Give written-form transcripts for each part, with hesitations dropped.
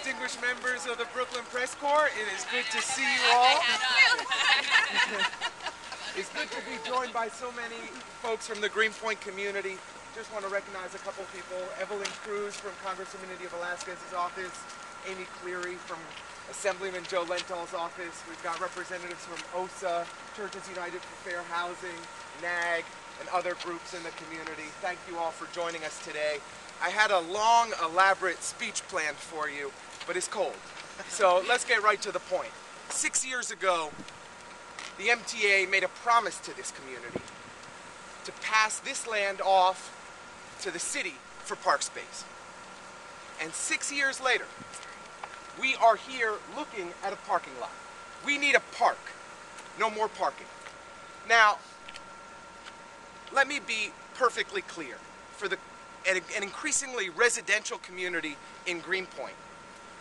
distinguished members of the Brooklyn Press Corps. It is good to see you all. It's good to be joined by so many folks from the Greenpoint community. Just want to recognize a couple people. Evelyn Cruz from Congresswoman Nydia Velázquez's office, Amy Cleary from Assemblyman Joe Lental's office. We've got representatives from OSA, Churches United for Fair Housing, NAG, and other groups in the community. Thank you all for joining us today. I had a long, elaborate speech planned for you, but it's cold. So let's get right to the point. 6 years ago, the MTA made a promise to this community to pass this land off to the city for park space. And 6 years later, we are here looking at a parking lot. We need a park, no more parking. Now, let me be perfectly clear. For an increasingly residential community in Greenpoint,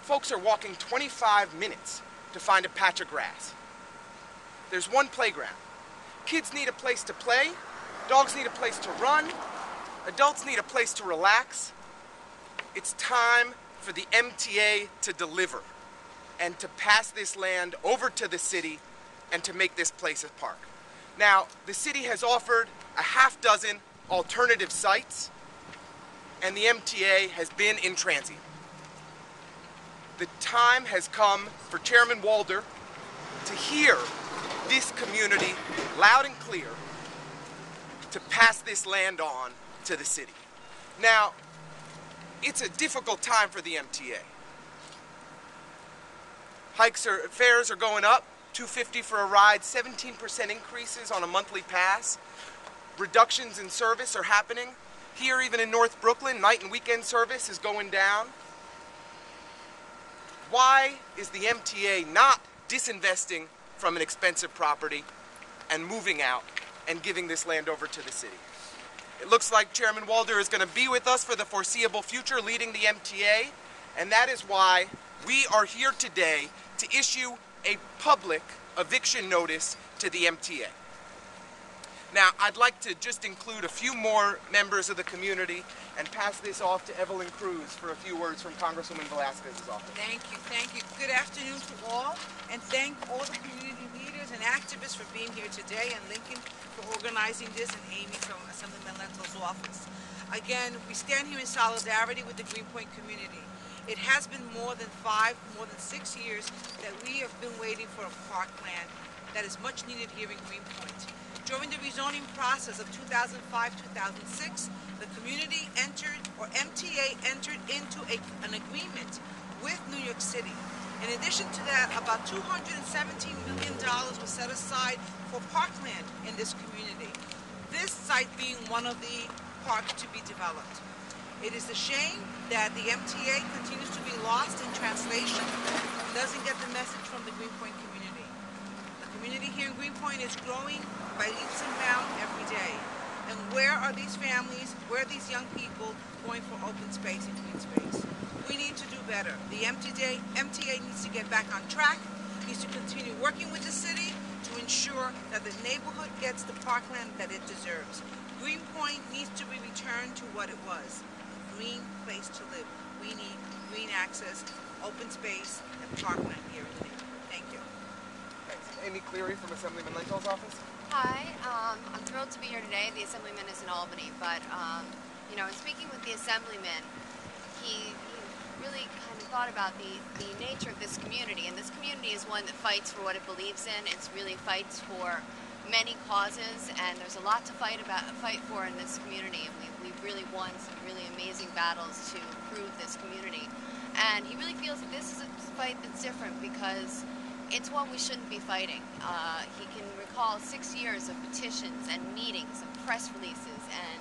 folks are walking 25 minutes to find a patch of grass. There's one playground. Kids need a place to play, dogs need a place to run, adults need a place to relax. It's time for the MTA to deliver and to pass this land over to the city and to make this place a park. Now, the city has offered a half dozen alternative sites, and the MTA has been in transient. The time has come for Chairman Walder to hear this community loud and clear to pass this land on to the city. Now, it's a difficult time for the MTA. Fares are going up, $2.50 for a ride, 17% increases on a monthly pass. Reductions in service are happening. Here, even in North Brooklyn, night and weekend service is going down. Why is the MTA not disinvesting from an expensive property and moving out and giving this land over to the city? It looks like Chairman Walder is going to be with us for the foreseeable future leading the MTA, and that is why we are here today to issue a public eviction notice to the MTA. Now, I'd like to just include a few more members of the community and pass this off to Evelyn Cruz for a few words from Congresswoman Velázquez's office. Thank you. Good afternoon to all, and thank all the community leaders and activists for being here today, and Lincoln for organizing this, and Amy from Assemblyman Lental's office. Again, we stand here in solidarity with the Greenpoint community. It has been more than 6 years that we have been waiting for a parkland that is much needed here in Greenpoint. During the rezoning process of 2005-2006, the community MTA entered into an agreement with New York City. In addition to that, about $217 million was set aside for parkland in this community, this site being one of the parks to be developed. It is a shame that the MTA continues to be lost in translation and doesn't get the message from the Greenpoint community. The community here in Greenpoint is growing by leaps and bounds every day. And where are these families, where are these young people going for open space and green space? We need to do better. The MTA needs to get back on track, needs to continue working with the city to ensure that the neighborhood gets the parkland that it deserves. Greenpoint needs to be returned to what it was, a green place to live. We need green access, open space, and parkland here in the neighborhood. Thank you. Thanks. Amy Cleary from Assemblyman Lental's office. Hi, I'm thrilled to be here today. The Assemblyman is in Albany, but in speaking with the Assemblyman, he really kind of thought about the nature of this community, and this community is one that fights for what it believes in. It's really fights for many causes, and there's a lot to fight for in this community, and we've really won some really amazing battles to improve this community. And he really feels that this is a fight that's different because it's one we shouldn't be fighting. He can recall 6 years of petitions and meetings and press releases and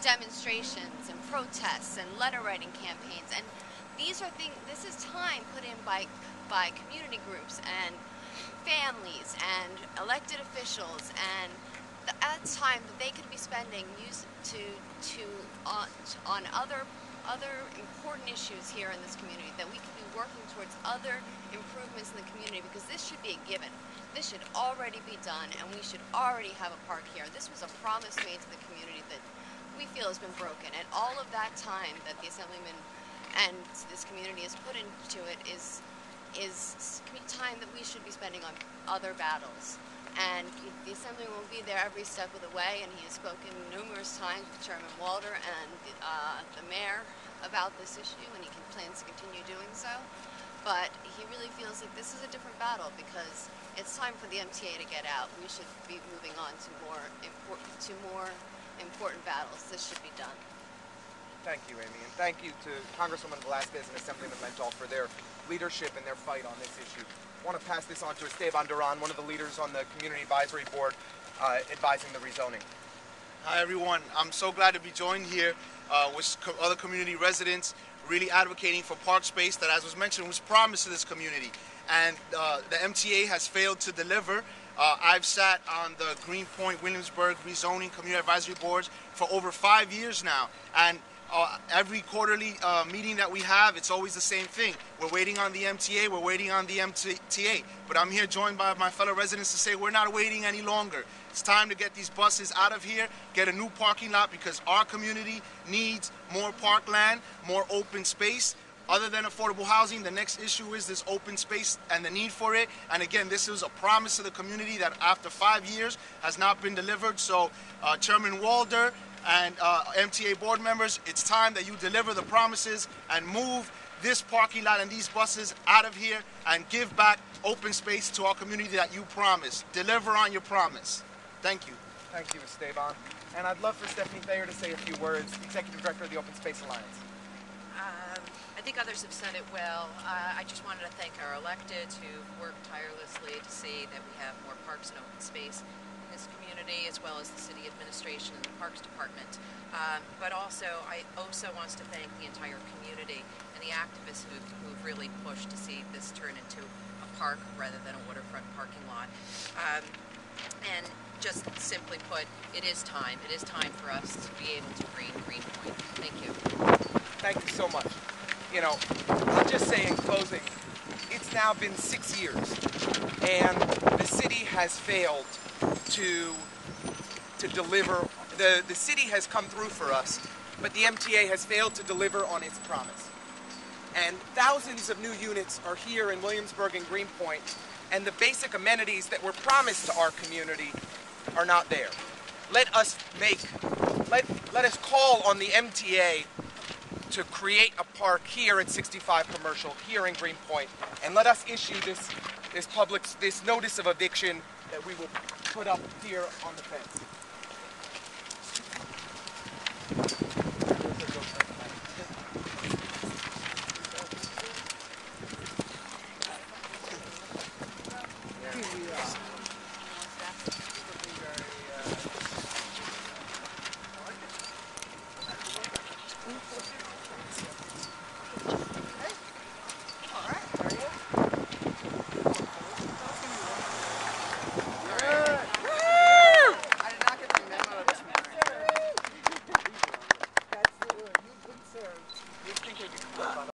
demonstrations and protests and letter writing campaigns, and this is time put in by community groups and families and elected officials, and that's time that they could be spending on other important issues here in this community, that we could be working towards other improvements in the community, because this should be a given. This should already be done, and we should already have a park here. This was a promise made to the community that we feel has been broken, and all of that time that the Assemblyman and this community has put into it is time that we should be spending on other battles. And the Assembly will be there every step of the way, and he has spoken numerous times with Chairman Walder and the mayor about this issue, and he plans to continue doing so. But he really feels like this is a different battle because it's time for the MTA to get out. We should be moving on to more important battles. This should be done. Thank you, Amy, and thank you to Congresswoman Velasquez and Assemblyman Lental for their leadership and their fight on this issue. I want to pass this on to Esteban Duran, one of the leaders on the Community Advisory Board advising the rezoning. Hi everyone, I'm so glad to be joined here with other community residents really advocating for park space that, as was mentioned, was promised to this community. And the MTA has failed to deliver. I've sat on the Greenpoint, Williamsburg Rezoning Community Advisory Boards for over 5 years now. And every quarterly meeting that we have, it's always the same thing. We're waiting on the MTA, we're waiting on the MTA. But I'm here joined by my fellow residents to say we're not waiting any longer. It's time to get these buses out of here, get a new parking lot, because our community needs more parkland, more open space. Other than affordable housing, the next issue is this open space and the need for it. And again, this is a promise to the community that after 5 years has not been delivered. So Chairman Walder and MTA board members, it's time that you deliver the promises and move this parking lot and these buses out of here and give back open space to our community that you promised. Deliver on your promise. Thank you. Thank you, Esteban. And I'd love for Stephanie Thayer to say a few words, Executive Director of the Open Space Alliance. I think others have said it well. I just wanted to thank our electeds who worked tirelessly to see that we have more parks and open space in this community, as well as the city administration and the Parks Department. But also, I also want to thank the entire community and the activists who've really pushed to see this turn into a park rather than a waterfront parking lot. And just simply put, it is time. It is time for us to be able to green Greenpoint. Thank you. Thank you so much. You know, I'll just say in closing, it's now been 6 years, and the city has failed to deliver. The city has come through for us, but the MTA has failed to deliver on its promise. And thousands of new units are here in Williamsburg and Greenpoint, and the basic amenities that were promised to our community are not there. Let us call on the MTA to create a park here at 65 Commercial, here in Greenpoint, and let us issue this notice of eviction that we will put up here on the fence.